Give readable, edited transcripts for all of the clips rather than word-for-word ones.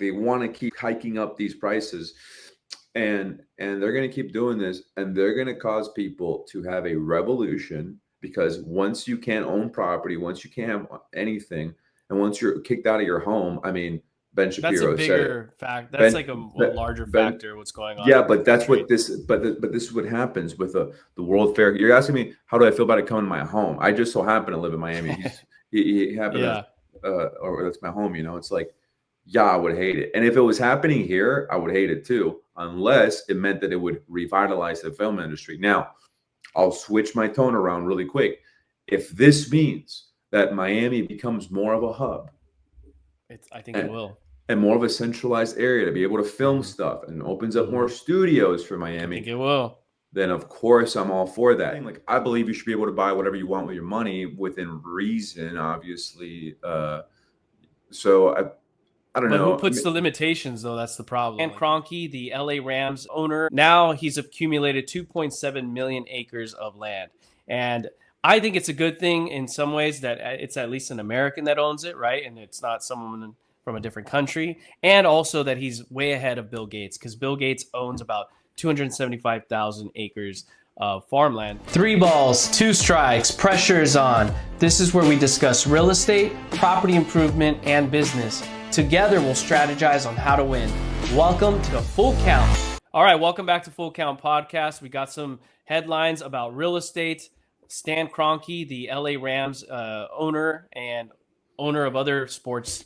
they want to keep hiking up these prices, and they're going to keep doing this, and they're going to cause people to have a revolution, because once you can't own property, once you can't have anything, and once you're kicked out of your home, I mean, Ben That's a Shapiro said it. bigger fact. That's Ben, like a ben, larger ben factor. What's going on yeah, in but the that's what trade? this. But this is what happens with the World Fair. You're asking me how do I feel about it coming to my home? I just so happen to live in Miami. He happened Yeah. to, or that's my home. It's like, yeah, I would hate it. And if it was happening here, I would hate it too, unless it meant that it would revitalize the film industry. Now, I'll switch my tone around really quick. If this means that Miami becomes more of a hub, I think it and, will. and more of a centralized area to be able to film Hmm. stuff, and opens up Hmm. more studios for I think Miami, it will. then of course I'm all for that. Like, I believe you should be able to buy whatever you want with your money within reason, obviously. So I don't But who know. puts the limitations, though? That's the problem. And Kroenke, the LA Rams owner, now he's accumulated 2.7 million acres of land. And I think it's a good thing in some ways that it's at least an American that owns it, right? And it's not someone from a different country. And also that he's way ahead of Bill Gates, because Bill Gates owns about 275,000 acres of farmland. 3 balls, 2 strikes, pressure is on. This is where we discuss real estate, property improvement, and business. Together, we'll strategize on how to win. Welcome to Full Count. All right, welcome back to Full Count Podcast. We got some headlines about real estate. Stan Kroenke, the LA Rams owner and owner of other sports,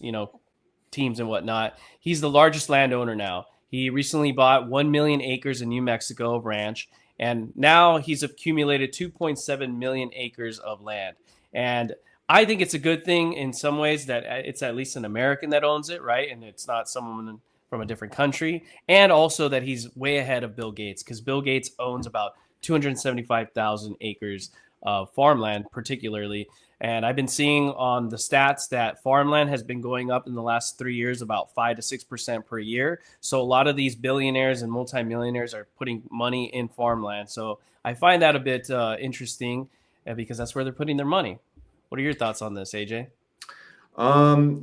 teams and whatnot. He's the largest landowner now. He recently bought 1 million acres in New Mexico of ranch, and now he's accumulated 2.7 million acres of land. And I think it's a good thing in some ways that it's at least an American that owns it, right? And it's not someone from a different country. And also that he's way ahead of Bill Gates, because Bill Gates owns about 275,000 acres of farmland, particularly. And I've been seeing on the stats that farmland has been going up in the last 3 years about 5 to 6% per year. So a lot of these billionaires and multimillionaires are putting money in farmland. So I find that a bit interesting because that's where they're putting their money. What are your thoughts on this, AJ? I'm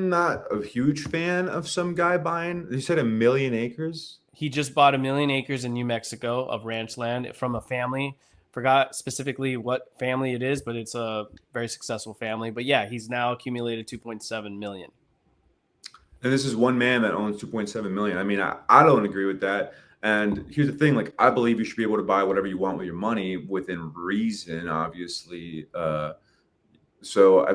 not a huge fan of some guy buying. You said 1 million acres. He just bought 1 million acres in New Mexico of ranch land from a family. Forgot specifically what family it is, but it's a very successful family. But yeah, he's now accumulated 2.7 million. And this is one man that owns 2.7 million. I mean, I don't agree with that. And here's the thing, like, I believe you should be able to buy whatever you want with your money within reason, obviously. So I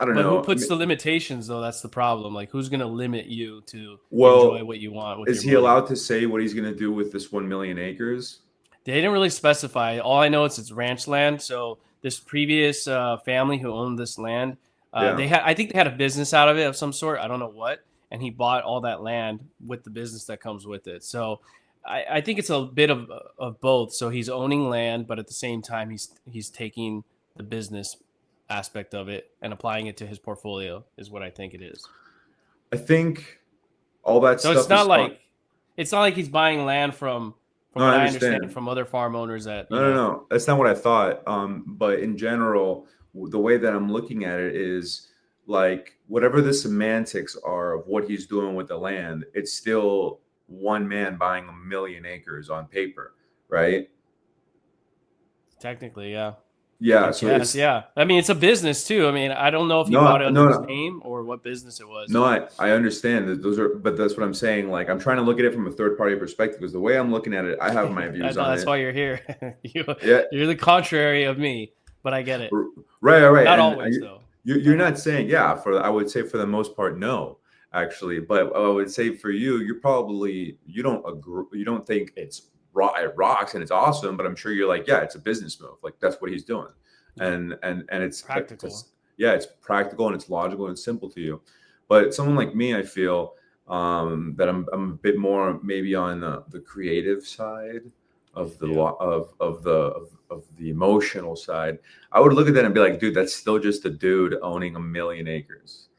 don't But know. who puts the limitations, though? That's the problem. Like, who's going to limit you to Well, enjoy what you want with is your he money? allowed to say what he's going to do with this 1 million acres? They didn't really specify. All I know is it's ranch land. So this previous family who owned this land, Yeah. I think they had a business out of it of some sort. I don't know what. And he bought all that land with the business that comes with it. So I think it's a bit of both. So he's owning land, but at the same time, he's taking the business aspect of it and applying it to his portfolio is what I think it is. I think all that So stuff it's not is like fun. he's buying land from No, what I I understand understand. from other farm owners that No. That's not what I thought. But in general, the way that I'm looking at it is like whatever the semantics are of what he's doing with the land, it's still one man buying 1 million acres on paper, right? technically, yeah. Yeah. I So guess, it's yeah. I mean, it's a business too. I mean, I don't know if he bought no, it under no, his no. name or what business it was. No, I understand that those are, but that's what I'm saying. Like, I'm trying to look at it from a third party perspective, because the way I'm looking at it, I have my I views know on that's it. why you're here. Yeah. You're the contrary of me, but I get it. Right. Not And always, though. you're not saying, yeah, I would say for the most part, no, actually. But I would say for you, you don't agree, you don't think it rocks and it's awesome, but I'm sure you're like, yeah, it's a business move. Like, that's what he's doing. Yeah. And it's Practical. yeah, it's practical and it's logical and simple to you. But someone like me, I feel that I'm a bit more maybe on the creative side of the of the emotional side. I would look at that and be like, dude, that's still just a dude owning 1 million acres,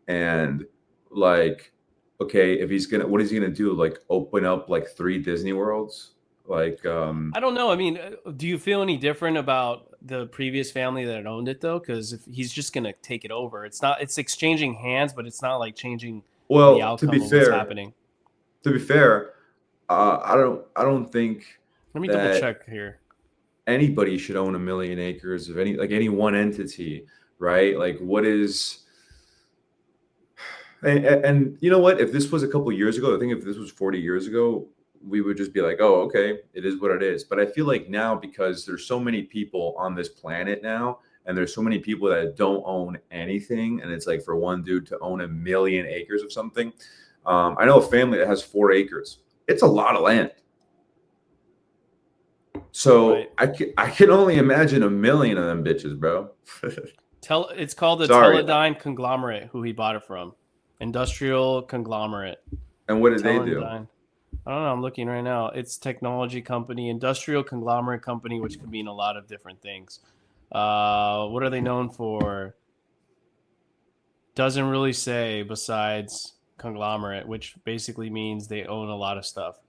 and like, okay, if what is he gonna do? Like, open up like 3 Disney Worlds? Like, I don't know. I mean, do you feel any different about the previous family that owned it though, because if he's just gonna take it over, it's exchanging hands, but it's not like changing the Well, outcome of what's happening. to be fair, I don't think Let me double that check here. anybody should own 1,000,000 acres of any one entity, right? Like what is, and you know what? If this was a couple years ago, I think if this was 40 years ago, we would just be like, oh, okay, it is what it is. But I feel like now, because there's so many people on this planet now, and there's so many people that don't own anything, and it's like for one dude to own 1,000,000 acres of something. I know a family that has 4 acres. It's a lot of land. So Right. I can only imagine 1,000,000 of them bitches, bro. It's called the Sorry. Teledyne conglomerate, who he bought it from. Industrial conglomerate. And what did they do? Teledyne. I don't know. I'm looking right now. It's technology company, industrial conglomerate company, which could mean a lot of different things. What are they known for? Doesn't really say, besides conglomerate, which basically means they own a lot of stuff.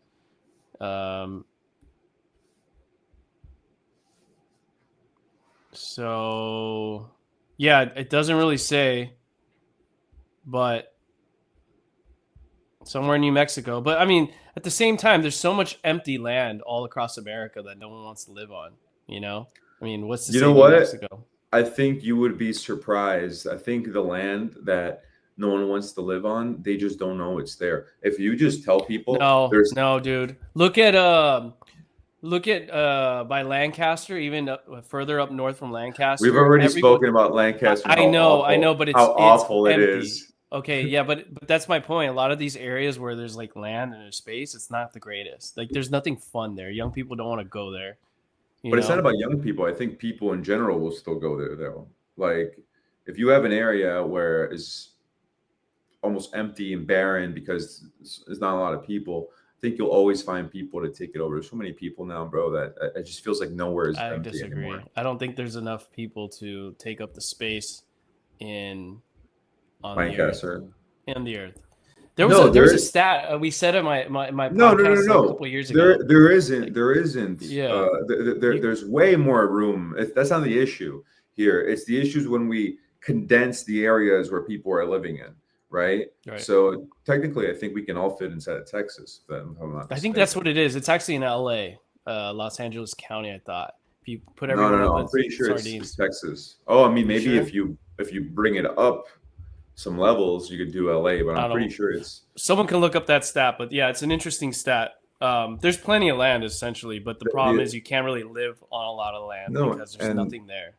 So yeah, it doesn't really say, but somewhere in New Mexico. But I mean, at the same time, there's so much empty land all across America that no one wants to live on. You know, I mean, what's to say New Mexico? I think you would be surprised. I think the land that no one wants to live on, they just don't know it's there. If you just tell people, no, dude. Look at by Lancaster, even further up north from Lancaster. We've already spoken about Lancaster. I know, but it's awful empty. It is. Okay, yeah, but that's my point. A lot of these areas where there's like land and there's space, it's not the greatest. Like there's nothing fun there. Young people don't want to go there. But it's not about young people. I think people in general will still go there though. Like if you have an area where it's almost empty and barren because there's not a lot of people, I think you'll always find people to take it over. There's so many people now, bro, that it just feels like nowhere is empty disagree. anymore. I don't think there's enough people to take up the space on Lancaster. The earth. There was a stat we said in my podcast a couple years ago. There isn't. Yeah. There's way more room. That's not the issue here. It's the issues when we condense the areas where people are living in. Right. So technically, I think we can all fit inside of Texas. I think that's what it is. It's actually in LA, Los Angeles County. I thought if you put everyone no, I'm pretty sure it's Texas. Oh, I mean, maybe if you bring it up some levels, you could do LA, but I'm pretty sure it's. Someone can look up that stat, but yeah, it's an interesting stat. There's plenty of land essentially, but the problem is you can't really live on a lot of land because there's nothing there.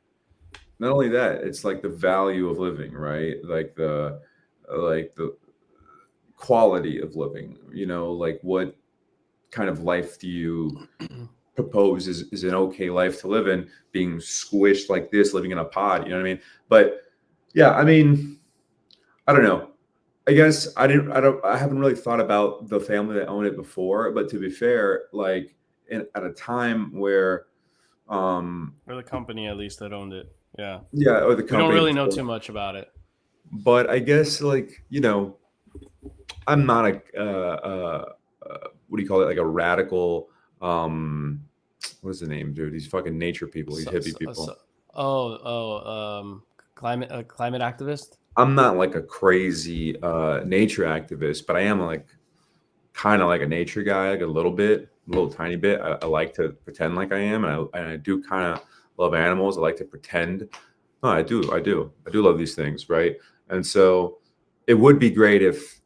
Not only that, it's like the value of living, right? Like the quality of living, like what kind of life do you propose is an okay life to live in, being squished like this, living in a pod, you know what I mean? But yeah, I mean, I don't know. I guess I haven't really thought about the family that owned it before, but to be fair, like at a time where or the company at least that owned it. Yeah, or the company. We don't really know too much about it. But I guess, like, I'm not what do you call it? Like a radical, what is the name, dude? These fucking nature people, these hippie people. Climate activist? I'm not like a crazy nature activist, but I am like kind of like a nature guy, like a little tiny bit. I like to pretend like I am, and I do kind of love animals. I like to pretend. No, I do love these things, right? And so it would be great if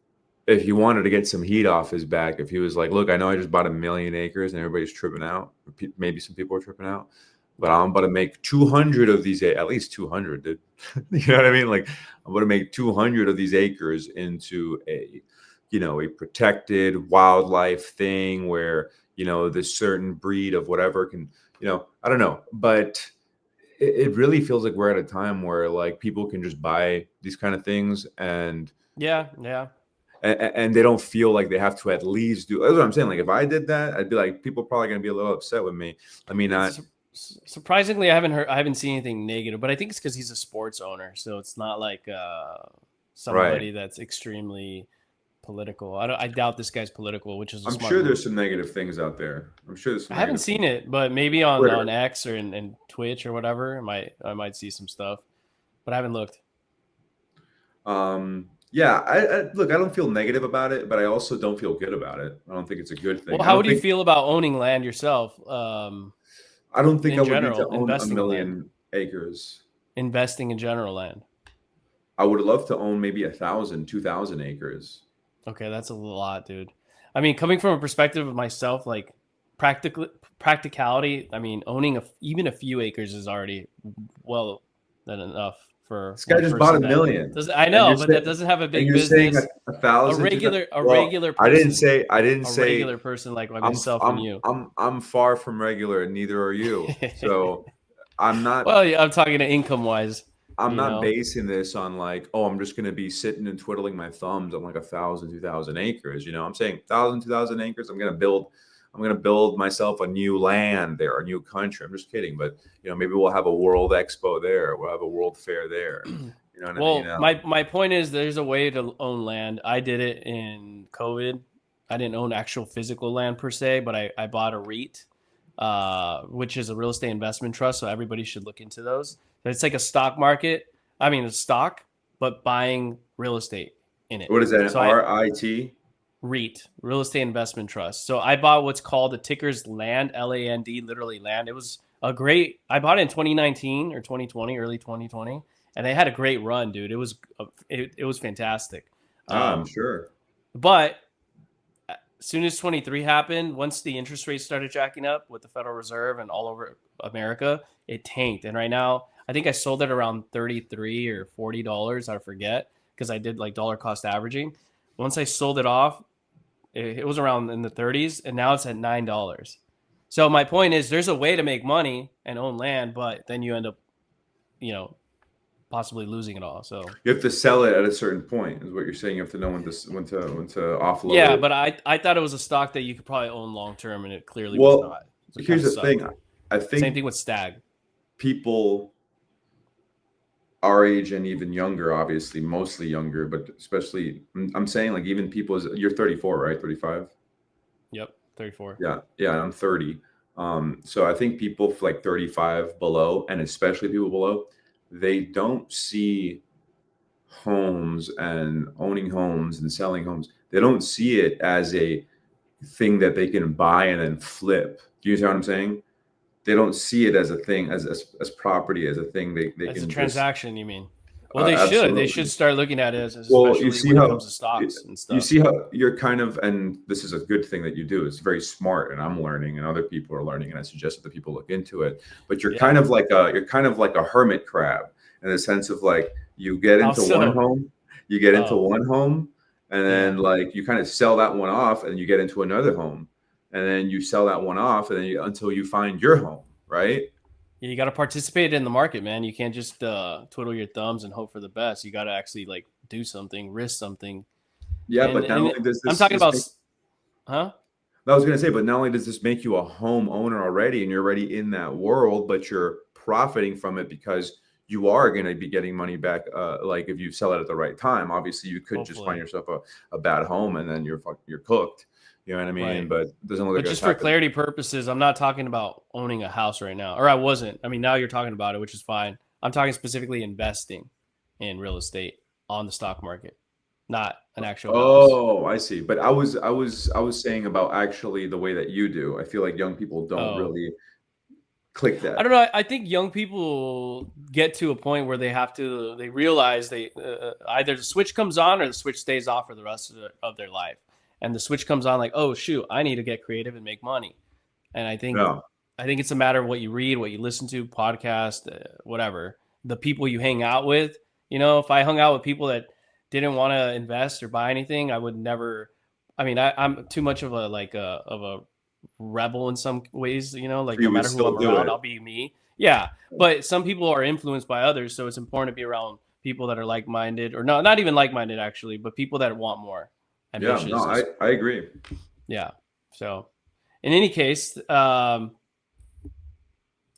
he wanted to get some heat off his back, if he was like, look, I know I just bought 1,000,000 acres and everybody's tripping out. Maybe some people are tripping out, but I'm about to make 200 of these, at least 200, dude. You know what I mean? Like, I'm going to make 200 of these acres into a protected wildlife thing where, this certain breed of whatever can, I don't know, but it really feels like we're at a time where like people can just buy these kind of things and and they don't feel like they have to at least do. That's what I'm saying. Like if I did that, I'd be like, people are probably going to be a little upset with me. I mean, surprisingly, I haven't seen anything negative, but I think it's because he's a sports owner, so it's not like somebody that's extremely political. I doubt this guy's political, which is a I'm smart sure move. there's some negative things out there. I'm sure there's some I haven't negative seen things. it, but maybe on Twitter. X or in Twitch or whatever, I might see some stuff, but I haven't looked. Yeah, look, I don't feel negative about it, but I also don't feel good about it. I don't think it's a good thing. Well, how would you feel about owning land yourself? I don't think in I would need to general, own a investing in land, million acres. investing in general land. I would love to own maybe 1,000, 2,000 acres. Okay, that's a lot, dude. I mean, coming from a perspective of myself, like practicality. I mean, owning even a few acres is already well than enough for. This guy just bought a million. I know, but that doesn't have a big business. Saying 1,000, regular person. I didn't say. Regular person like myself and you. I'm far from regular, and neither are you. So I'm not. Well, yeah, I'm talking to income wise. I'm not basing this on like, oh, I'm just going to be sitting and twiddling my thumbs on like 1,000, 2,000 acres. I'm saying 1,000, 2,000 acres. I'm going to build myself a new land there, a new country. I'm just kidding, but maybe we'll have a World Expo there. We'll have a World Fair there. You know what I mean? My point is, there's a way to own land. I did it in COVID. I didn't own actual physical land per se, but I bought a REIT, which is a real estate investment trust. So everybody should look into those. It's like a stock market. I mean, a stock, but buying real estate in it. What is that? So RIT? REIT, real estate investment trust. So I bought what's called the ticker's land, LAND, literally land. It was I bought it in 2019 or 2020, early 2020, and they had a great run, dude. It was fantastic. I'm sure. But as soon as 23 happened, once the interest rates started jacking up with the Federal Reserve and all over America, it tanked. And right now, I think I sold it around $33 or $40. I forget, because I did like dollar cost averaging. Once I sold it off, it was around in the 30s, and now it's at $9. So my point is, there's a way to make money and own land, but then you end up, possibly losing it all. So you have to sell it at a certain point, is what you're saying. You have to know when to offload. Yeah, it. but I thought it was a stock that you could probably own long term, and it clearly was not. So here's the thing. I think same thing with Stag. People our age and even younger, obviously, mostly younger, but especially, I'm saying like even people, you're 34, right? 35? Yep, 34. Yeah, I'm 30. So I think people like 35 below, and especially people below, they don't see homes and owning homes and selling homes. They don't see it as a thing that they can buy and then flip. Do you see what I'm saying? They don't see it as a thing, as property, as a thing they as can a transaction. You mean? Well, they should. Absolutely. They should start looking at it as well. especially You see when how it comes to stocks and stuff. You see how you're kind of, and this is a good thing that you do. It's very smart, and I'm learning, and other people are learning, and I suggest that people look into it. But you're kind of like a hermit crab, in the sense of like you get into one home, and then like you kind of sell that one off, and you get into another home. And then you sell that one off, and then until you find your home, right? Yeah, you got to participate in the market, man. You can't just twiddle your thumbs and hope for the best. You got to actually like do something, risk something. Yeah, but not only does this, I'm talking about, huh? I was going to say, but not only does this make you a homeowner already, and you're already in that world, but you're profiting from it because you are going to be getting money back. Like if you sell it at the right time, obviously you could just find yourself a bad home, and then you're cooked. You know what I mean? Right. But it doesn't look like just for clarity purposes, I'm not talking about owning a house right now, or I wasn't. I mean, now you're talking about it, which is fine. I'm talking specifically investing in real estate on the stock market, not an actual house. Oh, I see. But I was saying about actually the way that you do. I feel like young people don't really click that. I don't know. I think young people get to a point where they realize either the switch comes on or the switch stays off for the rest of their life. And the switch comes on like, oh shoot, I need to get creative and make money. And I think it's a matter of what you read, what you listen to, podcast, whatever. The people you hang out with. If I hung out with people that didn't want to invest or buy anything, I would never. I mean, I'm too much of a rebel in some ways. Like no matter who I'm around, I'll be me. Yeah, but some people are influenced by others, so it's important to be around people that are like-minded, or not even like-minded actually, but people that want more. Yeah, no, I agree. Yeah. So, in any case, that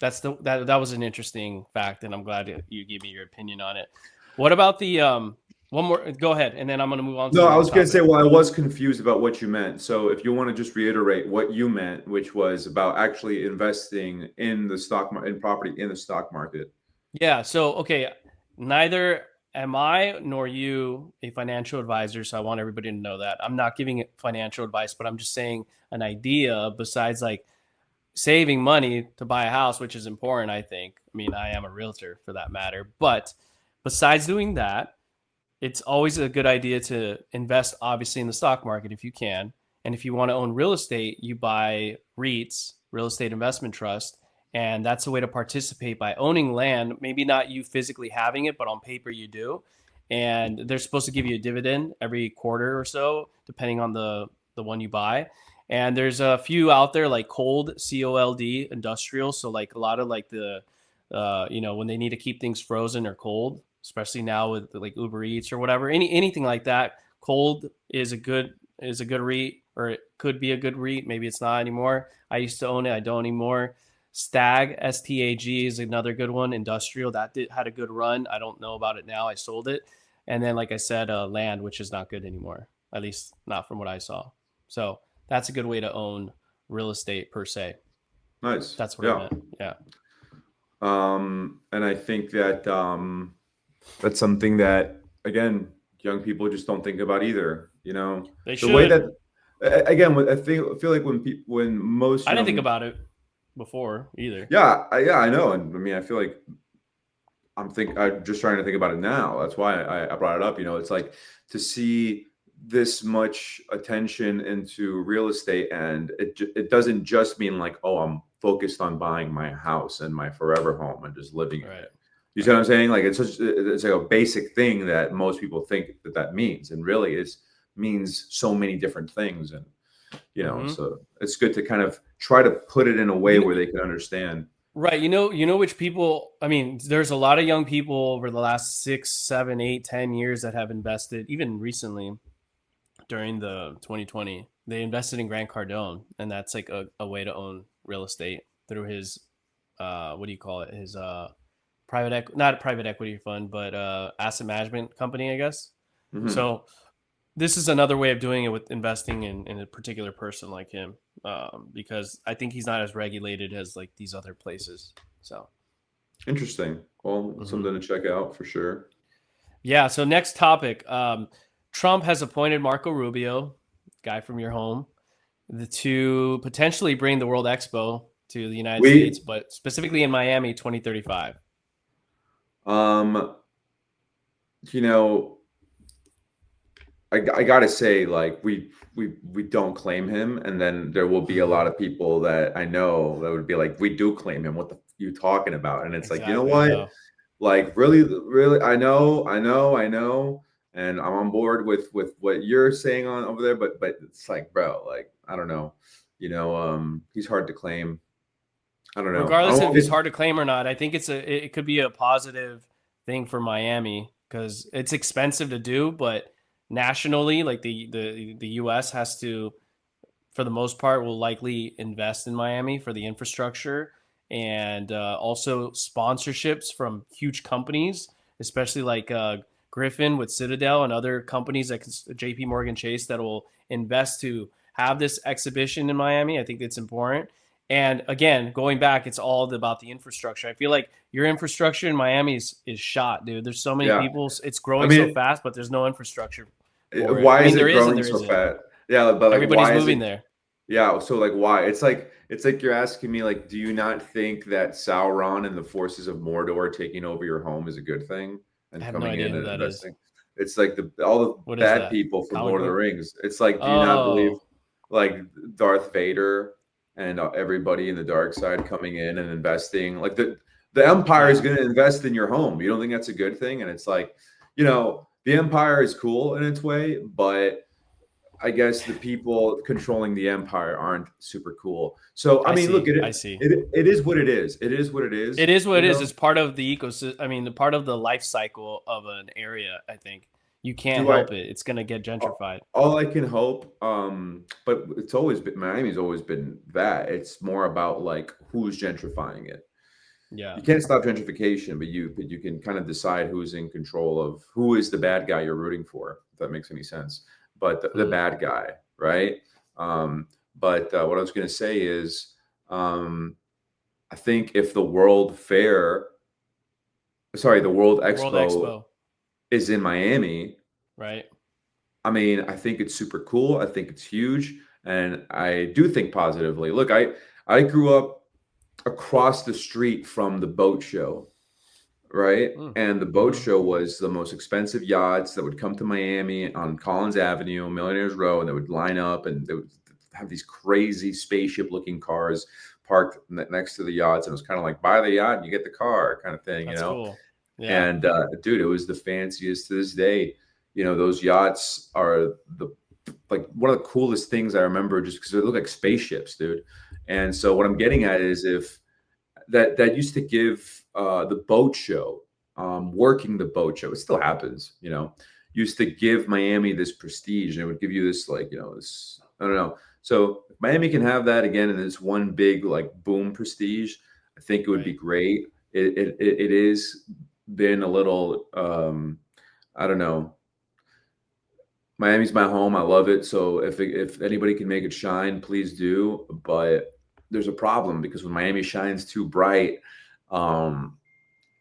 was an interesting fact, and I'm glad you gave me your opinion on it. What about the one more. Go ahead, and then I'm going to move on to No, the I next was going to say, topic. well, I was confused about what you meant. So if you want to just reiterate what you meant, which was about actually investing in the stock market, in property in the stock market. Yeah. So, okay, neither am I nor you a financial advisor. So I want everybody to know that I'm not giving financial advice, but I'm just saying an idea besides like saving money to buy a house, which is important, I think. I mean, I am a realtor for that matter. But besides doing that, it's always a good idea to invest, obviously, in the stock market if you can. And if you want to own real estate, you buy REITs, real estate investment trust. And that's a way to participate by owning land. Maybe not you physically having it, but on paper you do. And they're supposed to give you a dividend every quarter or so, depending on the one you buy. And there's a few out there like cold, COLD, industrial. So like a lot of like the, when they need to keep things frozen or cold, especially now with like Uber Eats or whatever, anything like that. Cold is a good REIT, or it could be a good REIT. Maybe it's not anymore. I used to own it. I don't anymore. Stag, STAG is another good one. Industrial, had a good run. I don't know about it now. I sold it. And then, like I said, land, which is not good anymore, at least not from what I saw. So that's a good way to own real estate per se. Nice. That's what I meant. Yeah. And I think that that's something that, again, young people just don't think about either. They The way should. that, again, I feel like when most I didn't think young, about it before either. yeah, I know, and I mean, I feel like I'm just trying to think about it now. That's why I brought it up. It's like to see this much attention into real estate, and it doesn't just mean like, oh, I'm focused on buying my house and my forever home and just living in it. You see what I'm saying? Like it's like a basic thing that most people think that means, and really means so many different things. And so it's good to kind of try to put it in a way where they can understand. Right. You know which people, I mean, there's a lot of young people over the last 6, 7, 8, 10 years that have invested, even recently during the 2020, they invested in Grant Cardone. And that's like a way to own real estate through his, what do you call it? His not a private equity fund, but asset management company, I guess. Mm-hmm. So this is another way of doing it with investing in a particular person like him, because I think he's not as regulated as like these other places. So interesting. Well, something to check out for sure. Yeah. So next topic, Trump has appointed Marco Rubio, guy from your home, to potentially bring the World Expo to the United States, but specifically in Miami, 2035. I gotta say, like we don't claim him, and then there will be a lot of people that I know that would be like, we do claim him. What the f are you talking about? And it's exactly, like, you know what? Like really, I know, and I'm on board with what you're saying on over there, but it's like, bro, like I don't know, he's hard to claim. I don't know. Regardless if he's hard to claim or not, I think it could be a positive thing for Miami because it's expensive to do, but nationally, like the U.S. has to, for the most part, will likely invest in Miami for the infrastructure and also sponsorships from huge companies, especially like Griffin with Citadel and other companies like JP Morgan Chase that will invest to have this exhibition in Miami. I think it's important. And again, going back, it's all about the infrastructure. I feel like your infrastructure in Miami is shot, dude. There's so many people. It's growing so fast, but there's no infrastructure. Why is it growing so fast? Yeah, but like, everybody's moving there. Yeah, so like why? It's like you're asking me like, do you not think that Sauron and the forces of Mordor taking over your home is a good thing and coming in and investing? It's like all the bad people from Lord of the Rings. It's like, do you not believe like Darth Vader and everybody in the dark side coming in and investing? Like the Empire is going to invest in your home. You don't think that's a good thing? And it's like, the Empire is cool in its way, but I guess the people controlling the Empire aren't super cool. So I mean, look at it. I see. It is what it is. It is what it is. It is what it is. It's part of the ecosystem. I mean, the part of the life cycle of an area. I think you can't help it. It's going to get gentrified. All I can hope, but Miami's always been that. It's more about like who's gentrifying it. Yeah. You can't stop gentrification, but you can kind of decide who's in control of who is the bad guy you're rooting for, if that makes any sense. But the bad guy, right? But what I was going to say is, I think if the World World Expo Expo, is in Miami, right? I mean, I think it's super cool. I think it's huge, and I do think positively. Look, I grew up across the street from the boat show, right? And the boat show was the most expensive yachts that would come to Miami on Collins Avenue, Millionaires Row, and they would line up, and they would have these crazy spaceship-looking cars parked next to the yachts, and it was kind of like buy the yacht and you get the car kind of thing, That's you know. cool. Yeah. And dude, it was the fanciest to this day. You know, those yachts are like one of the coolest things I remember, just because they look like spaceships, dude. And so what I'm getting at is, if that used to give the boat show, working the boat show, it still happens, you know, used to give Miami this prestige, and it would give you this, like, you know, this, I don't know. So if Miami can have that again, and this one big like boom prestige, I think it would be great. It is been a little, I don't know. Miami's my home. I love it. So if anybody can make it shine, please do. But there's a problem, because when Miami shines too bright,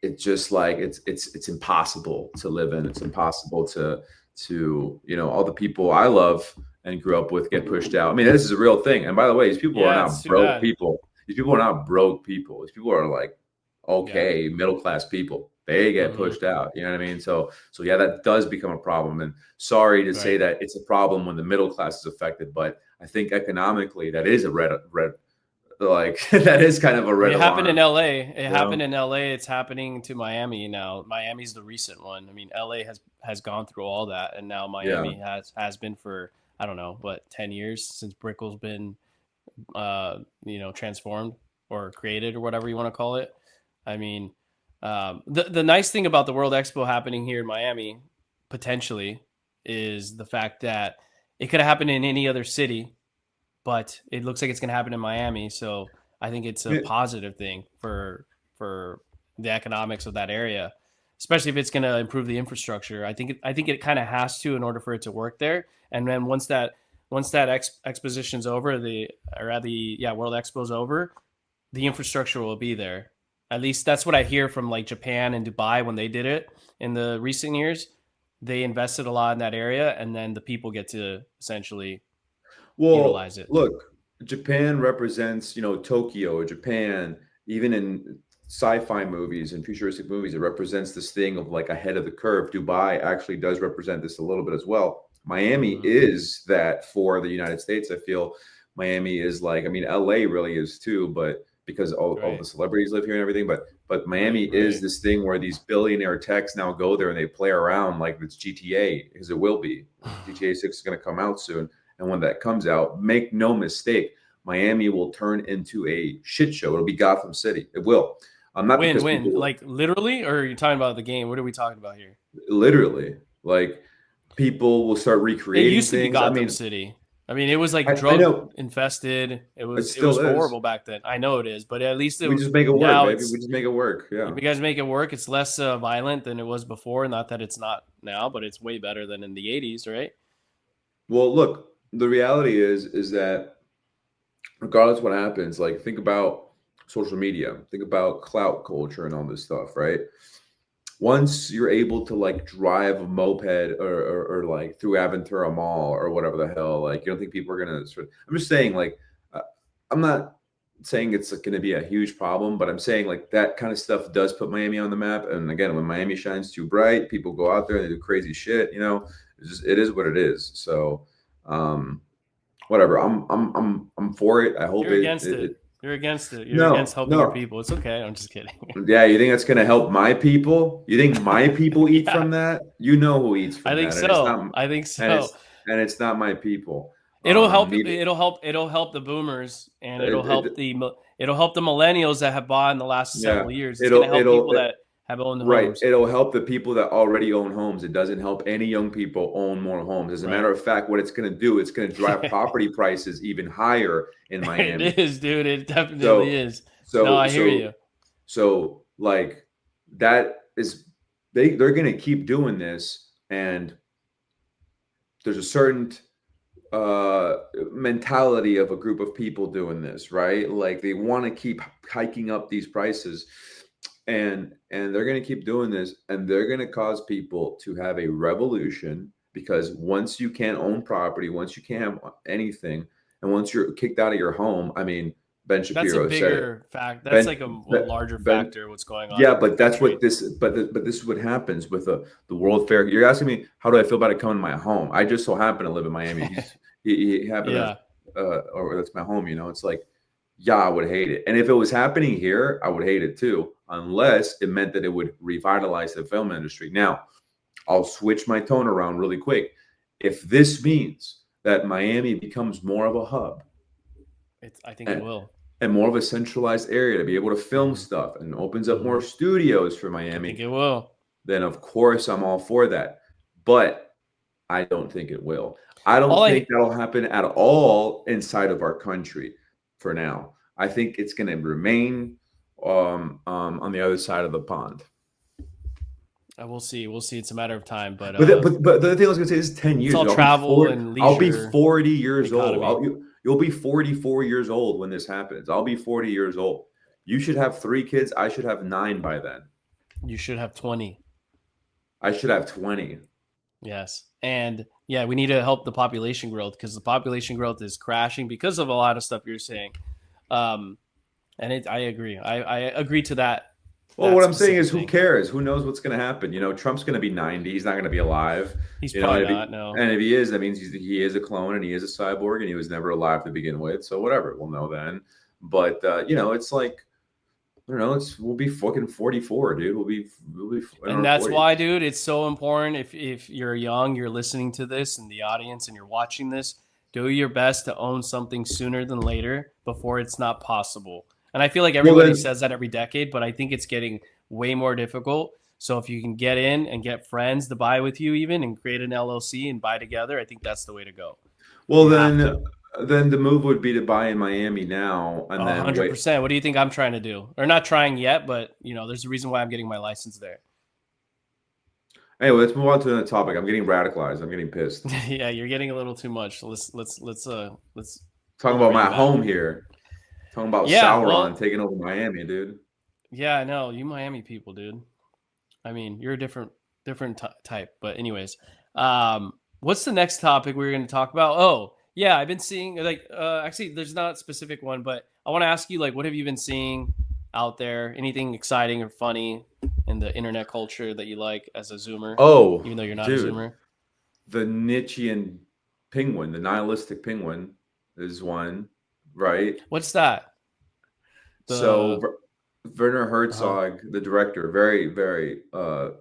it's just like it's impossible to live in. It's impossible to you know, all the people I love and grew up with get pushed out. I mean, this is a real thing. And by the way, these people are not broke people. These people are not broke people. These people are like okay, middle class people. They get pushed out. You know what I mean? So yeah, that does become a problem. And sorry to say that it's a problem when the middle class is affected, but I think economically that is a red like that is kind of a red. It happened in LA. It happened in LA. It's happening to Miami now. Miami's the recent one. I mean, LA has gone through all that, and now Miami has been for, I don't know, what, 10 years since Brickell's been you know, transformed or created or whatever you want to call it. I mean, the nice thing about the World Expo happening here in Miami potentially is the fact that it could have happened in any other city, but it looks like it's going to happen in Miami. So I think it's a positive thing for the economics of that area, especially if it's going to improve the infrastructure. I think it kind of has to, in order for it to work there. And then once that exposition's over, World Expo's over, the infrastructure will be there. At least that's what I hear from like Japan and Dubai when they did it in the recent years. They invested a lot in that area, and then the people get to essentially utilize it. Look, Japan represents, you know, Tokyo, Japan, even in sci-fi movies and futuristic movies, it represents this thing of like ahead of the curve. Dubai actually does represent this a little bit as well. Miami is that for the United States. I feel Miami is like, I mean, LA really is too, but because all the celebrities live here and everything, but Miami is this thing where these billionaire techs now go there and they play around like it's GTA, because it will be. GTA 6 is going to come out soon. And when that comes out, make no mistake, Miami will turn into a shit show. It'll be Gotham City. It will. I'm not when like literally, or are you talking about the game? What are we talking about here? Literally, like people will start recreating. It used to be Gotham City. I mean, it was like drug infested. It was horrible back then. I know it is, but at least we just make it work, baby. We just make it work. Yeah, you guys make it work. It's less violent than it was before. Not that it's not now, but it's way better than in the 80s, right? Well, look, the reality is that regardless of what happens, like think about social media, think about clout culture and all this stuff, right? Once you're able to like drive a moped or like through Aventura Mall or whatever the hell, like you don't think people are gonna I'm just saying, like I'm not saying it's going to be a huge problem, but I'm saying like that kind of stuff does put Miami on the map. And again, when Miami shines too bright, people go out there and they do crazy shit, you know. It is what it is. So whatever. I'm for it. I hope you're against it. You're against it. You're against helping your people. It's okay. I'm just kidding. Yeah, you think that's going to help my people? You think my people eat from that? You know who eats from that. I think so. And it's not my people. It'll help. It'll help the boomers, and it'll help the millennials that have bought in the last several years. It's going to help people that have owned homes. Right. It'll help the people that already own homes. It doesn't help any young people own more homes. As a matter of fact, what it's going to do, it's going to drive property prices even higher in Miami. It is, dude. It definitely is. I hear you. So like that is they're going to keep doing this, and there's a certain mentality of a group of people doing this, right? Like they want to keep hiking up these prices, and they're going to keep doing this, and they're going to cause people to have a revolution, because once you can't own property, once you can't have anything, and once you're kicked out of your home, I mean, Ben That's a Shapiro said it. bigger fact. That's like a Ben, larger ben factor. What's going on yeah, in the but that's country? what this. But this is what happens with the World Fair. You're asking me how do I feel about it coming to my home? I just so happen to live in Miami. He happened Yeah. to, or that's my home. You know, it's like, yeah, I would hate it. And if it was happening here, I would hate it too, unless it meant that it would revitalize the film industry. Now, I'll switch my tone around really quick. If this means that Miami becomes more of a hub, I think it will. And more of a centralized area to be able to film stuff, and opens up more studios for Miami, I think it will. Then of course I'm all for that. But I don't think it will. I don't think that'll happen at all inside of our country for now. I think it's going to remain on the other side of the pond. We'll see. We'll see. It's a matter of time. But the other thing I was going to say is 10 years. It's all travel and leisure. I'll be 40 years old. You'll be 44 years old when this happens. I'll be 40 years old. You should have 3 kids. I should have 9 by then. You should have 20. I should have 20. Yes. And yeah, we need to help the population growth, because the population growth is crashing because of a lot of stuff you're saying. And I agree. I agree to that. Well, what I'm saying is, who cares? Who knows what's going to happen? You know, Trump's going to be 90. He's not going to be alive. He's probably not, no. And if he is, that means he is a clone, and he is a cyborg, and he was never alive to begin with. So whatever, we'll know then. But, you know, it's like, I don't know, we'll be fucking 44, dude. We'll be and that's 40. Why, dude, it's so important. If you're young, you're listening to this in the audience and you're watching this, do your best to own something sooner than later before it's not possible. And I feel like everybody says that every decade, but I think it's getting way more difficult. So if you can get in and get friends to buy with you even, and create an LLC and buy together, I think that's the way to go. Well, then the move would be to buy in Miami now, and then 100%. What do you think I'm trying to do? Or not trying yet, but you know, there's a reason why I'm getting my license there. Anyway, let's move on to the topic. I'm getting radicalized. I'm getting pissed. Yeah, you're getting a little too much. Let's talk about my home here. Talking about Sauron taking over Miami, dude. Yeah, I know. You Miami people, dude. I mean, you're a different type. But anyways, what's the next topic we're going to talk about? Oh, yeah, I've been seeing, like, actually, there's not a specific one, but I want to ask you, like, what have you been seeing out there? Anything exciting or funny in the internet culture that you like as a Zoomer? Oh, even though you're not a Zoomer. The Nietzschean penguin, the nihilistic penguin, is one. Right. What's that? So Werner Herzog, the director, very, very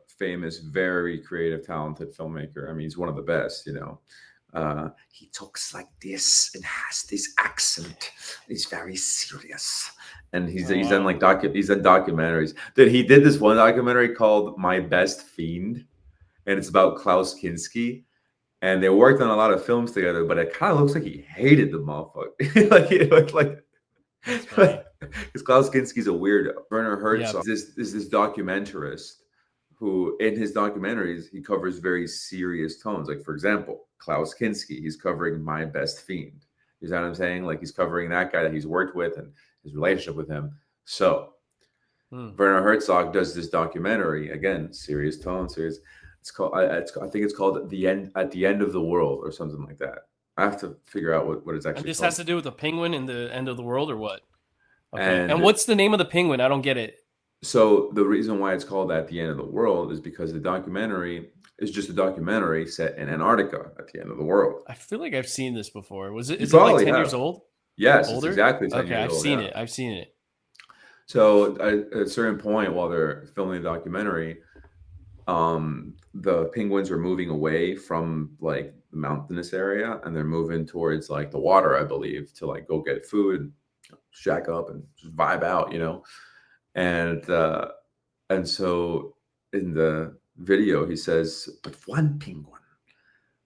famous, very creative, talented filmmaker. I mean, he's one of the best, you know. He talks like this and has this accent. He's very serious. And he's done like he's done documentaries. He did this one documentary called My Best Fiend, and it's about Klaus Kinski. And they worked on a lot of films together, but it kind of looks like he hated the motherfucker. Like it looked like, because Klaus Kinski's a weirdo. Werner Herzog is this documentarist who, in his documentaries, he covers very serious tones. Like, for example, Klaus Kinski, he's covering My Best Fiend. You know what I'm saying? Like, he's covering that guy that he's worked with and his relationship with him. So Werner Herzog does this documentary, again, serious tone, serious. It's called. I think it's called At the End of the World or something like that. I have to figure out what it's actually. And this called. has to do with the penguin in the end of the world, or what? Okay. And what's the name of the penguin? I don't get it. So the reason why it's called At the End of the World is because the documentary is just a documentary set in Antarctica at the end of the world. I feel like I've seen this before. Is it like 10 years old? Yes, it's exactly 10 years old. I've seen it. So at a certain point while they're filming the documentary, the penguins are moving away from like the mountainous area, and they're moving towards like the water, I believe, to like go get food, shack up, and just vibe out, you know. And so in the video, he says, "But one penguin,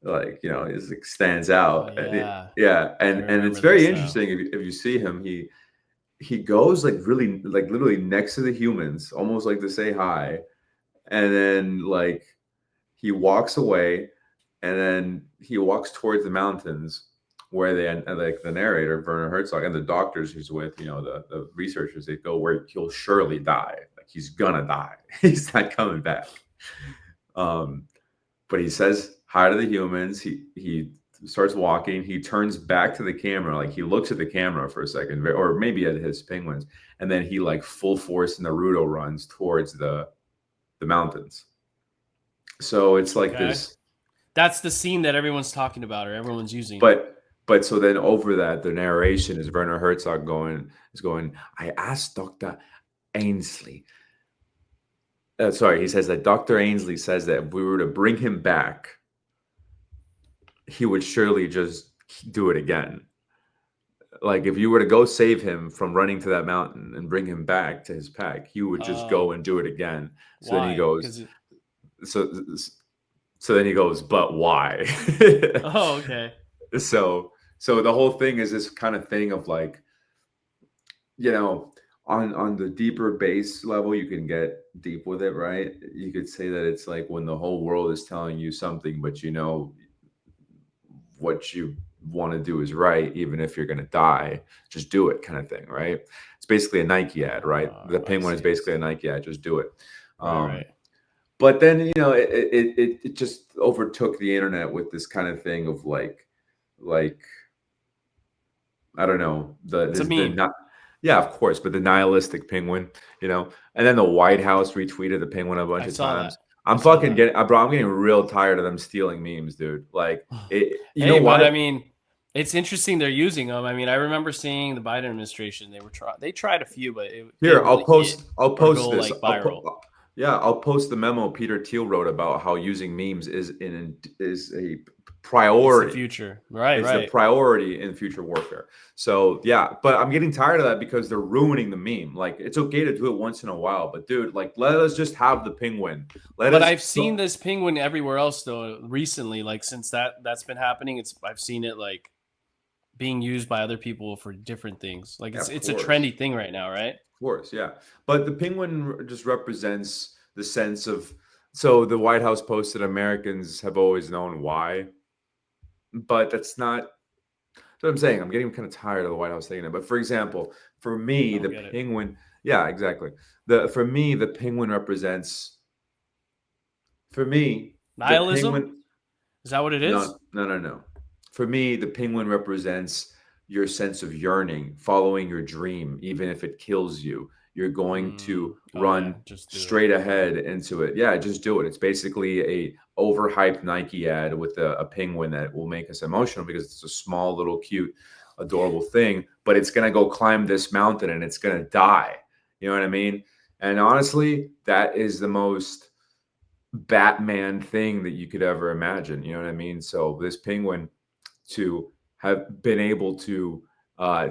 like, you know, is like stands out." Oh, yeah. And it's very interesting if you see him. he goes like really like literally next to the humans, almost like to say hi, and then like he walks away, and then he walks towards the mountains where they like the narrator Werner Herzog and the doctors he's with, the researchers, they go where he'll surely die, like he's gonna die. He's not coming back. But he says hi to the humans. He starts walking. He turns back to the camera, like he looks at the camera for a second, or maybe at his penguins, and then he like full force Naruto runs towards the mountains. So it's like this. That's the scene that everyone's talking about or everyone's using. But so then over that, the narration is Werner Herzog going, I asked Dr. Ainsley. Sorry, he says that Dr. Ainsley says that if we were to bring him back, he would surely just do it again. Like if you were to go save him from running to that mountain and bring him back to his pack, he would just go and do it again. So then he goes, so then he goes, but why? Oh, okay. So the whole thing is this kind of thing of like, on the deeper base level, you can get deep with it, right? You could say that it's like when the whole world is telling you something, but what you want to do is right, even if you're going to die, just do it kind of thing, right? It's basically a Nike ad, right? The penguin is basically a Nike ad, just do it. Right. But then, it just overtook the internet with this kind of thing of like, I don't know, it's a meme. Yeah, of course, but the nihilistic penguin, and then the White House retweeted the penguin a bunch of times. I'm getting real tired of them stealing memes, dude. Like, know what? But I mean, it's interesting they're using them. I mean, I remember seeing the Biden administration. They tried a few, but I'll post this. Like viral. I'll post the memo Peter Thiel wrote about how using memes is a priority. It's the future, right? It's a priority in future warfare. So yeah, but I'm getting tired of that because they're ruining the meme. Like it's okay to do it once in a while, but dude, like let us just have the penguin. I've seen this penguin everywhere else though recently. Like since that's been happening, I've seen it like being used by other people for different things. Like it's a trendy thing right now, right? Of course, yeah. But the penguin just represents the sense of. So the White House posted Americans have always known why. But that's not what I'm saying. I'm getting kind of tired of the White House saying it. But for example, for me, the penguin, yeah, exactly. For me, the penguin represents, nihilism. Is that what it is? No. For me, the penguin represents your sense of yearning, following your dream, even if it kills you. You're going to run straight ahead into it. Yeah, just do it. It's basically a overhyped Nike ad with a penguin that will make us emotional because it's a small, little, cute, adorable thing. But it's going to go climb this mountain and it's going to die. You know what I mean? And honestly, that is the most Batman thing that you could ever imagine. You know what I mean? So this penguin to have been able to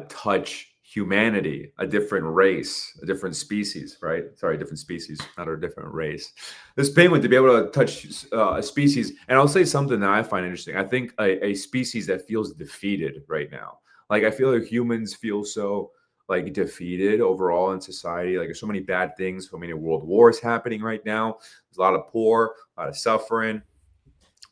touch humanity, a different race, a different species, right? Sorry, different species, not a different race. This penguin to be able to touch a species, and I'll say something that I find interesting. I think a species that feels defeated right now. Like I feel like humans feel so like defeated overall in society. Like there's so many bad things, so many world wars happening right now. There's a lot of poor, a lot of suffering.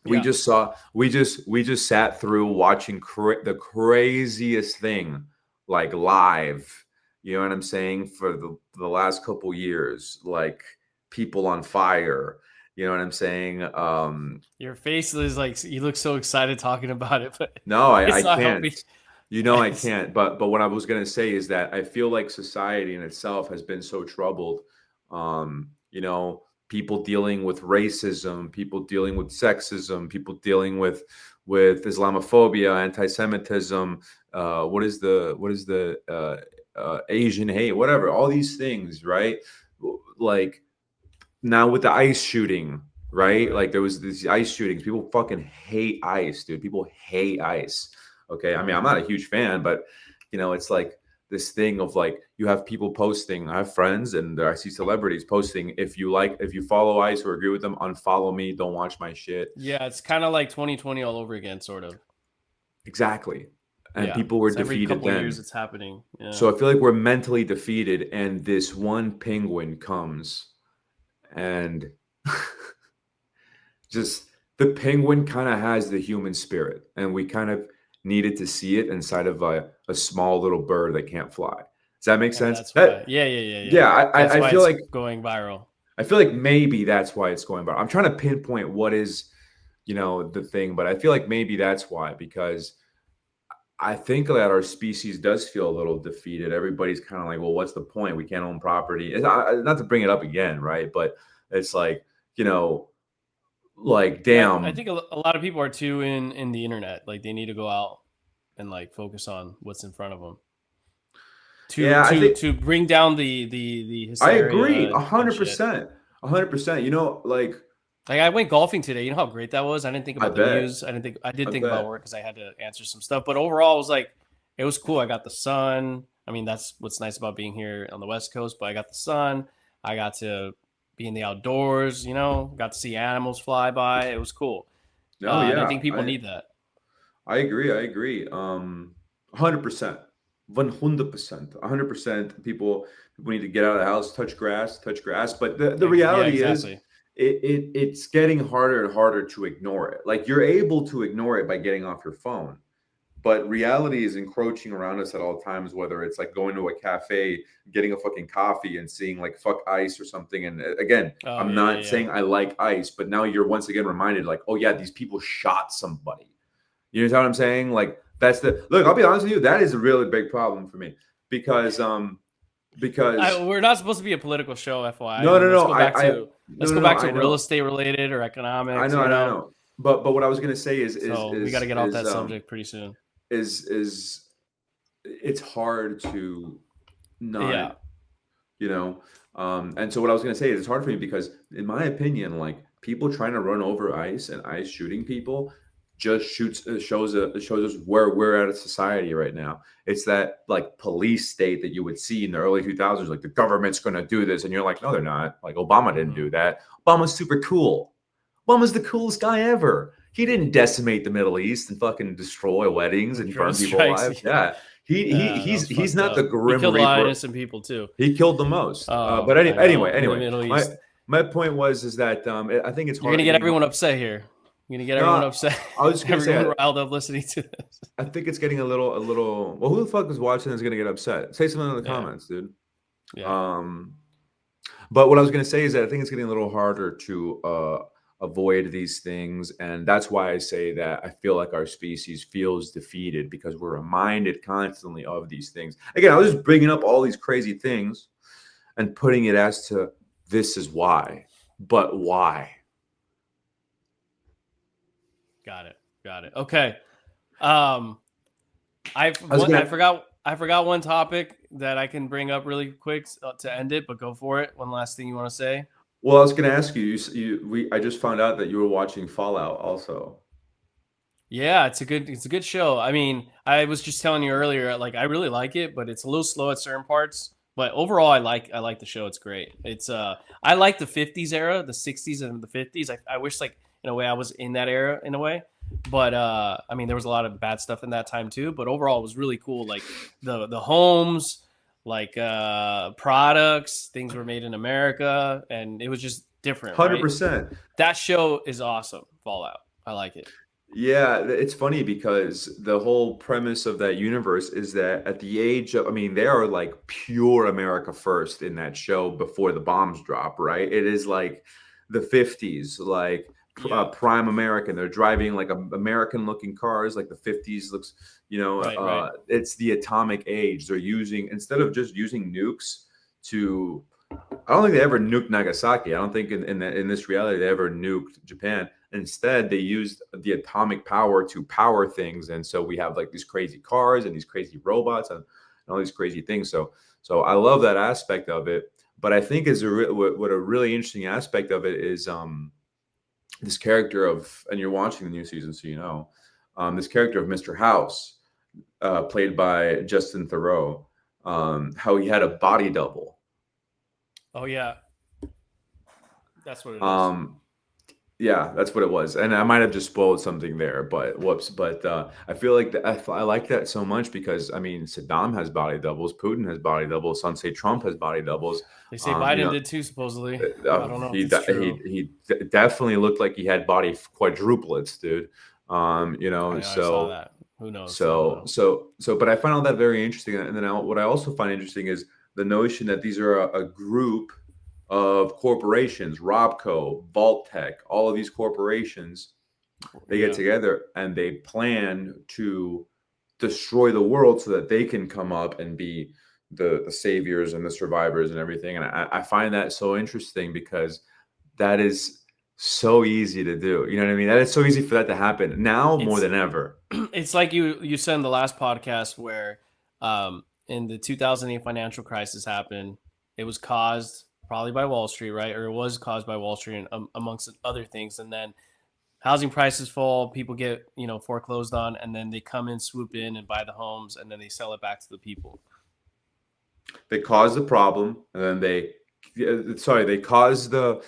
We just sat through watching the craziest thing. Like live, you know what I'm saying, for the last couple years, like people on fire, you know what I'm saying. Your face is like you look so excited talking about it, but no, I can't. I can't. But what I was gonna say is that I feel like society in itself has been so troubled. People dealing with racism, people dealing with sexism, people dealing with Islamophobia, anti-Semitism. What is the Asian hate, whatever, all these things, right? Like now with the ICE shooting, right? Like there was these ICE shootings. People fucking hate ICE, dude. People hate ICE. Okay. I mean, I'm not a huge fan, but it's like this thing of like, you have people posting, I have friends and I see celebrities posting, if you follow ICE or agree with them, unfollow me, don't watch my shit. Yeah. It's kind of like 2020 all over again, sort of. Exactly. and people were it's every defeated couple of years then. it's happening. Yeah. So I feel like we're mentally defeated, and this one penguin comes and just the penguin kind of has the human spirit, and we kind of needed to see it inside of a small little bird that can't fly. Does that make And sense? that's why. Yeah. That's I why feel it's like going viral. maybe that's why it's going viral. I'm trying to pinpoint what is, the thing, but I feel like maybe that's why, because I think that our species does feel a little defeated. Everybody's kind of like, well, what's the point? We can't own property. It's not to bring it up again, right? But it's like, like, I damn. think a lot of people are too in the internet. Like they need to go out and like focus on what's in front of them Yeah, I think to bring down the I agree, hysteria and shit. 100%, 100%. Like I went golfing today. You know how great that was. I didn't think I about the bet, news. I did I think about bet. work because I had to answer some stuff. But overall, it was cool. I got the sun. I mean, that's what's nice about being here on the West Coast. But I got the sun. I got to be in the outdoors. Got to see animals fly by. It was cool. Oh And I yeah, think people need that. I agree. I agree. 100%, 100%, 100%. People need to get out of the house, touch grass, touch grass. But the Yeah, reality is, exactly. it's getting harder and harder to ignore it. Like, you're able to ignore it by getting off your phone, but reality is encroaching around us at all times. Whether it's like going to a cafe, getting a fucking coffee, and seeing like fuck ice or something. And again, Oh I'm yeah. not saying I like ice, but now you're once again reminded, like, oh yeah, these people shot somebody. You know what I'm saying? Like, that's the look. I'll be honest with you. That is a really big problem for me, because We're not supposed to be a political show, FYI. I no, mean, no, let's no. go back to No, no, no. I real know, estate related or I economics. know, I know, I know. But what I was gonna say is So we got to get off that subject pretty soon. is it's hard to Yeah. not, and so what I was gonna say is it's hard for me because, in my opinion, like, people trying to run over ice and ice shooting people just shows us where we're at a society right now. It's that, like, police state that you would see in the early 2000s, like, the government's going to do this, and you're like, no, they're not. Like, Obama didn't do that. Obama's super cool. Obama's the coolest guy ever. He didn't decimate the Middle East and fucking destroy weddings and burn people alive. Yeah, he's not the He grim killed a lot of reaper. innocent people too. He killed the most. But I know, in the anyway, Middle East. my point was is that I think it's hard. You're gonna get everyone upset here. You're gonna get everyone upset. I was just gonna everyone say, riled up listening to this. I think it's getting a little. Well, who the fuck is watching is gonna get upset? Say something in the comments, dude. Yeah. But what I was gonna say is that I think it's getting a little harder to avoid these things, and that's why I say that I feel like our species feels defeated, because we're reminded constantly of these things. Again, I was just bringing up all these crazy things and putting it as to, this is why, but why? Got it. Okay. I forgot one topic that I can bring up really quick to end it, but go for it. One last thing you want to say? Well, I was going to ask you. I just found out that you were watching Fallout also. Yeah, it's a good show. I mean, I was just telling you earlier, like, I really like it, but it's a little slow at certain parts. But overall, I like the show. It's great. It's I like the 50s era, the 60s and the 50s. I wish, like, in a way I was in that era in a way. But I mean, there was a lot of bad stuff in that time too. But overall, it was really cool. Like the homes, like products, things were made in America, and it was just different. 100%. Right? That show is awesome. Fallout. I like it. Yeah, it's funny because the whole premise of that universe is that at the age of, I mean, they are like pure America first in that show before the bombs drop, right? It is like the 50s, like prime American. They're driving like American looking cars, like the 50s looks, right. It's the atomic age. They're using, instead of just using nukes to, I don't think they ever nuked Nagasaki. I don't think in this reality they ever nuked Japan. Instead, they used the atomic power to power things, and so we have like these crazy cars and these crazy robots and all these crazy things. So I love that aspect of it. But I think what a really interesting aspect of it is this character of, and you're watching the new season, so this character of Mr. House, played by Justin Theroux, how he had a body double. Oh yeah, that's what it is. Yeah, that's what it was, and I might have just spoiled something there, but whoops. But I feel like I like that so much because I mean, Saddam has body doubles, Putin has body doubles, some say Trump has body doubles. They say You Biden know, did too, supposedly. I don't know if it's he true. definitely looked like he had body quadruplets, dude. You I know, know, I saw so that. Who knows? I don't so know. so so, but I find all that very interesting, and then what I also find interesting is the notion that these are a group of corporations, Robco, Vault-Tech, all of these corporations, they get Yeah. together and they plan to destroy the world so that they can come up and be the saviors and the survivors and everything. And I find that so interesting because that is so easy to do. You know what I mean? That is so easy for that to happen now more It's than ever. it's like you said in the last podcast where in the 2008 financial crisis happened. It was caused probably by Wall Street, right? Or it was caused by Wall Street and amongst other things. And then housing prices fall, people get, foreclosed on, and then they come in, swoop in and buy the homes, and then they sell it back to the people. They cause the problem, and then they cause the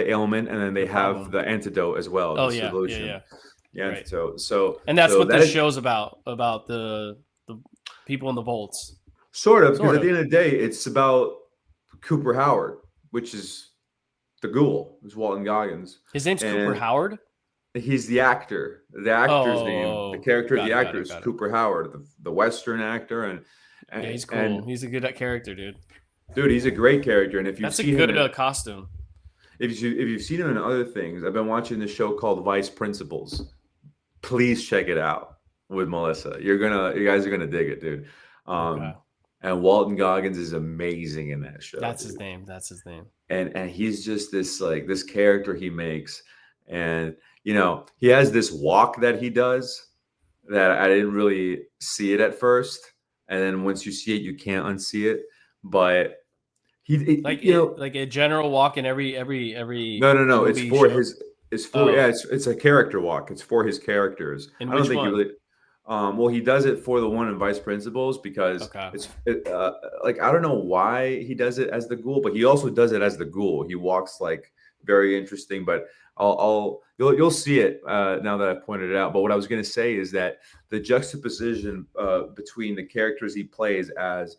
ailment, and then they The have problem. the antidote as well, Oh the yeah, yeah, solution, yeah. the Right. antidote. So And that's what that this is show's about the people in the vaults. sort of, because Sort at the of. end of the day, it's about Cooper Howard, which is the ghoul, is Walton Goggins, His name's Cooper and Howard. he's the actor. The actor's name, the Oh, character of the got it, got actor it, is got it. Cooper Howard, the Western actor, Yeah, he's and cool. He's a good character, dude. dude, he's a great character. And if you've That's a seen him good in costume. if you've seen him in other things, I've been watching this show called Vice Principals. Please check it out with Melissa. You guys are gonna dig it, dude. Okay. And Walton Goggins is amazing in that show. That's dude. his name. That's his name. And he's just this character he makes, and he has this walk that he does that I didn't really see it at first, and then once you see it, you can't unsee it. But like a general walk in every no. It's movie for show. his. It's for It's a character walk. It's for his characters. In I don't which think one? he really. Well, he does it for the one in Vice Principals because Okay. like I don't know why he does it as the ghoul, but he also does it as the ghoul. He walks like very interesting, but you'll see it now that I've pointed it out. But what I was going to say is that the juxtaposition between the characters he plays as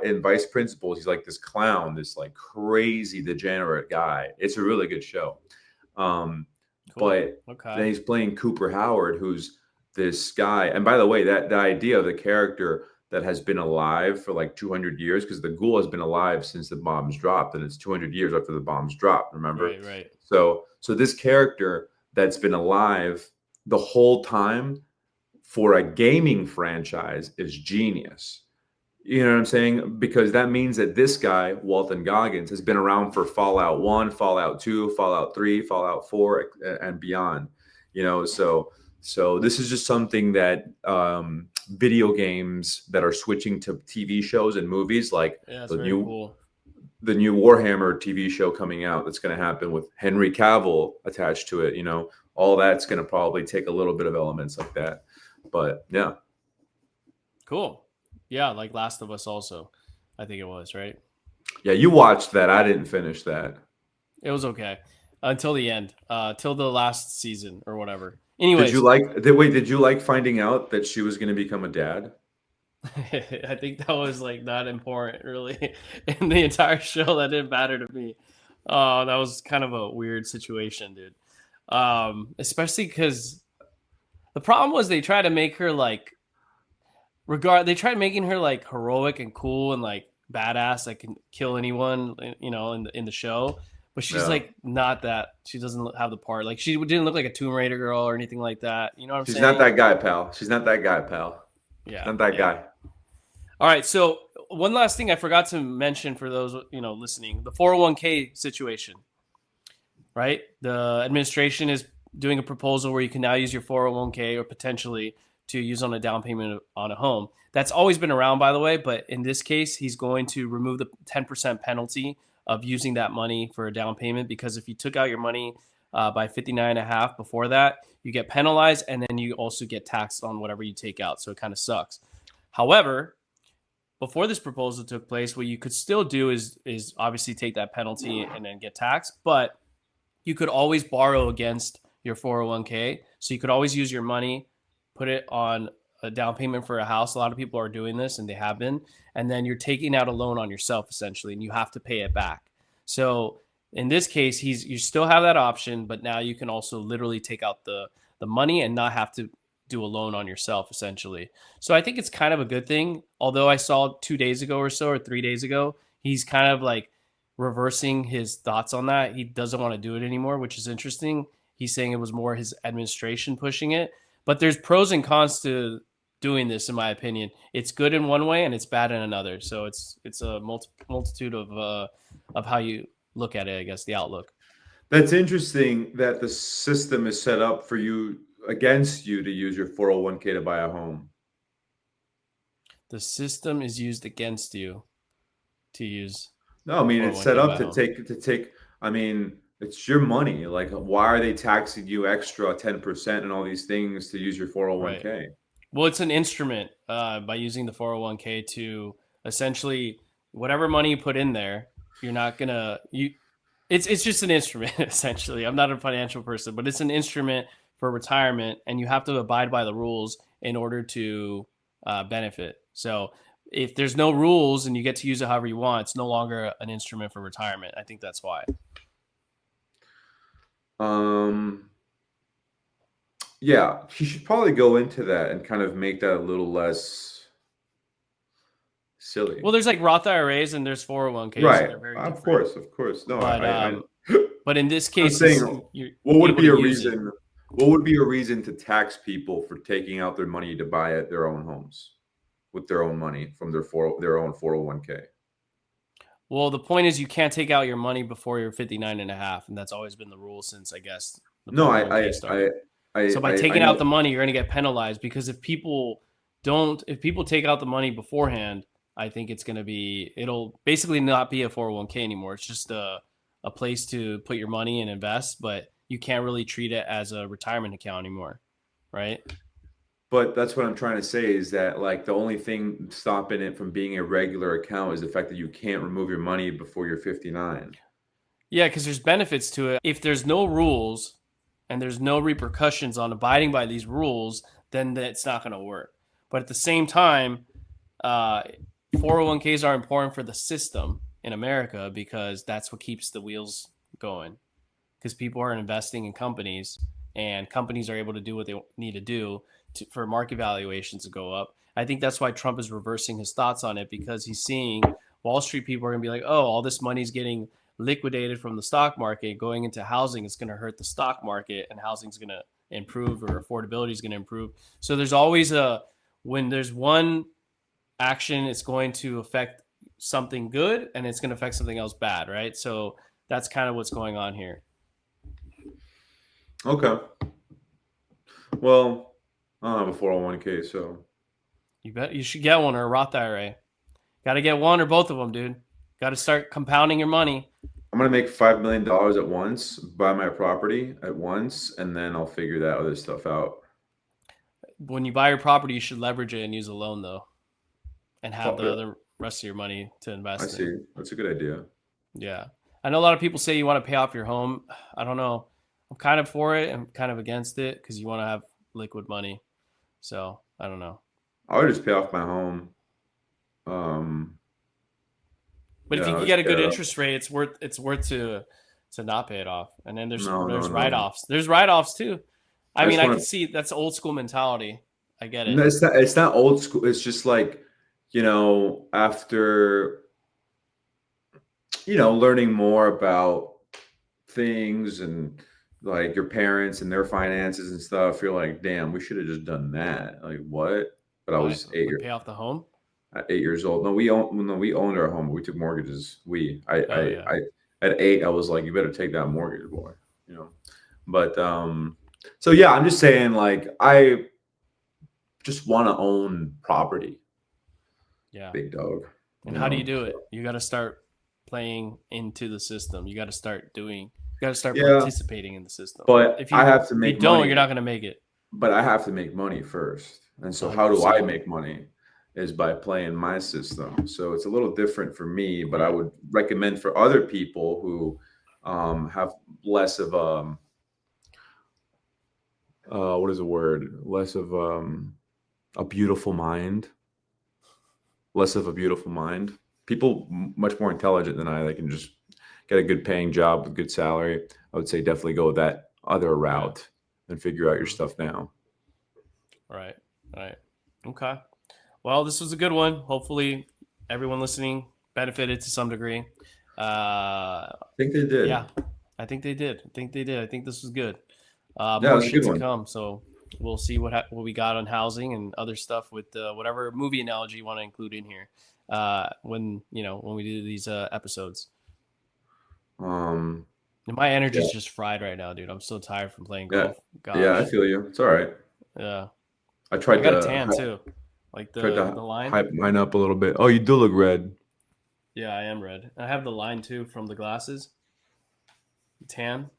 in Vice Principals, he's like this clown, this like crazy degenerate guy. It's a really good show. Cool. But okay. then he's playing Cooper Howard, who's this guy. And by the way, that the idea of the character that has been alive for like 200 years, because the ghoul has been alive since the bombs dropped, and it's 200 years after the bombs dropped. Remember? Right. So this character that's been alive the whole time for a gaming franchise is genius. You know what I'm saying? Because that means that this guy, Walton Goggins, has been around for Fallout 1, Fallout 2, Fallout 3, Fallout 4, and beyond. So this is just something that video games that are switching to TV shows and movies, like the new Warhammer TV show coming out that's going to happen with Henry Cavill attached to it. All that's going to probably take a little bit of elements like that. But yeah. Cool. Yeah, like Last of Us also, I think it was, right? Yeah, you watched that. I didn't finish that. It was okay until the end, till the last season or whatever. Anyways, did you like finding out that she was going to become a dad? I think that was like not important really in the entire show. That didn't matter to me. That was kind of a weird situation, dude. Especially because the problem was they tried to make her like they tried making her like heroic and cool and like badass that can kill anyone, in the show. But she's like not that. She doesn't have the part. Like she didn't look like a Tomb Raider girl or anything like that. You know what I'm saying? She's not that guy, pal. She's not that guy, pal. Yeah, not that guy. All right. So one last thing I forgot to mention for those listening: the 401k situation. Right, the administration is doing a proposal where you can now use your 401k or potentially to use on a down payment on a home. That's always been around, by the way, but in this case, he's going to remove the 10% penalty of using that money for a down payment, because if you took out your money by 59.5 before that, you get penalized, and then you also get taxed on whatever you take out. So it kind of sucks. However, before this proposal took place, what you could still do is obviously take that penalty and then get taxed. But you could always borrow against your 401k. So you could always use your money, put it on a down payment for a house. A lot of people are doing this, and they have been. And then you're taking out a loan on yourself essentially, and you have to pay it back. So in this case, you still have that option, but now you can also literally take out the money and not have to do a loan on yourself essentially. So I think it's kind of a good thing. Although I saw 2 days ago or so, or 3 days ago, he's kind of like reversing his thoughts on that. He doesn't want to do it anymore, which is interesting. He's saying it was more his administration pushing it, but there's pros and cons to doing this, in my opinion. It's good in one way and it's bad in another. So it's a multitude of how you look at it, I guess, the outlook. That's interesting that the system is set up for you, against you, to use your 401k to buy a home. The system is used against you to use. No, I mean, it's set up to take, I mean, it's your money. Like, why are they taxing you extra 10% and all these things to use your 401k? Right. Well, it's an instrument by using the 401k to essentially whatever money you put in there, you're not going to, it's just an instrument essentially. I'm not a financial person, but it's an instrument for retirement, and you have to abide by the rules in order to benefit. So if there's no rules and you get to use it however you want, it's no longer an instrument for retirement. I think that's why. Yeah, he should probably go into that and kind of make that a little less silly. Well, there's like Roth IRAs and there's 401ks. Right. So very of course. No, but, but in this case, what would be a reason? What would be a reason to tax people for taking out their money to buy their own homes with their own money from their own 401k? Well, the point is you can't take out your money before you're 59 and a half, and that's always been the rule since, I guess. So by taking out the money, you're going to get penalized, because if people take out the money beforehand, I think it'll basically not be a 401k anymore. It's just a place to put your money and invest, but you can't really treat it as a retirement account anymore, right? But that's what I'm trying to say, is that like the only thing stopping it from being a regular account is the fact that you can't remove your money before you're 59. Yeah, because there's benefits to it. If there's no rules and there's no repercussions on abiding by these rules, then it's not going to work. But at the same time, 401ks are important for the system in America, because that's what keeps the wheels going. Because people are investing in companies, and companies are able to do what they need to do for market valuations to go up. I think that's why Trump is reversing his thoughts on it, because he's seeing Wall Street people are going to be like, oh, all this money's getting liquidated from the stock market going into housing. It's going to hurt the stock market, and housing's going to improve, or affordability is going to improve. So there's always when there's one action, it's going to affect something good and it's going to affect something else bad, right? So that's kind of what's going on here. Okay. Well, I don't have a 401k, so you bet you should get one, or a Roth IRA. Got to get one or both of them, dude. Got to start compounding your money. I'm going to make $5 million at once, buy my property at once, and then I'll figure that other stuff out. When you buy your property, you should leverage it and use a loan, though, and have the other rest of your money to invest in. I see. That's a good idea. Yeah. I know a lot of people say you want to pay off your home. I don't know. I'm kind of for it. I'm kind of against it, because you want to have liquid money. So I don't know. I would just pay off my home. But if you can get a good interest rate, it's worth to not pay it off. And then there's write-offs. There's write-offs too. I can see that's old school mentality. I get it. No, it's not old school. It's just like, after learning more about things and like your parents and their finances and stuff, you're like, damn, we should have just done that. Like, what? But I was 8 years. Pay off the home? At 8 years old. No, we owned our home. We took mortgages. At 8, I was like, you better take that mortgage, boy. But so yeah, I'm just saying, like, I just want to own property. Yeah, big dog. And how do you do it? You got to start playing into the system. You got to start participating in the system. But if I have to make money, you're not going to make it. But I have to make money first. And so 100%. How do I make money? Is by playing my system. So it's a little different for me, but I would recommend for other people who have less of what is the word? Less of a beautiful mind. Less of a beautiful mind. People much more intelligent than I, they can just get a good paying job with good salary. I would say definitely go with that other route and figure out your stuff now. Right. Okay. Well, this was a good one. Hopefully, everyone listening benefited to some degree. I think they did. Yeah, I think they did. I think this was good. Yeah, More that's a shit good to one. come. So we'll see what we got on housing and other stuff with whatever movie analogy you want to include in here when we do these episodes. Um, And my energy's just fried right now, dude. I'm so tired from playing golf. Gosh. Yeah, I feel you. It's all right. Yeah. I tried got to a tan too. Like the line. hype mine up a little bit. Oh, you do look red. Yeah, I am red. I have the line too from the glasses. Tan.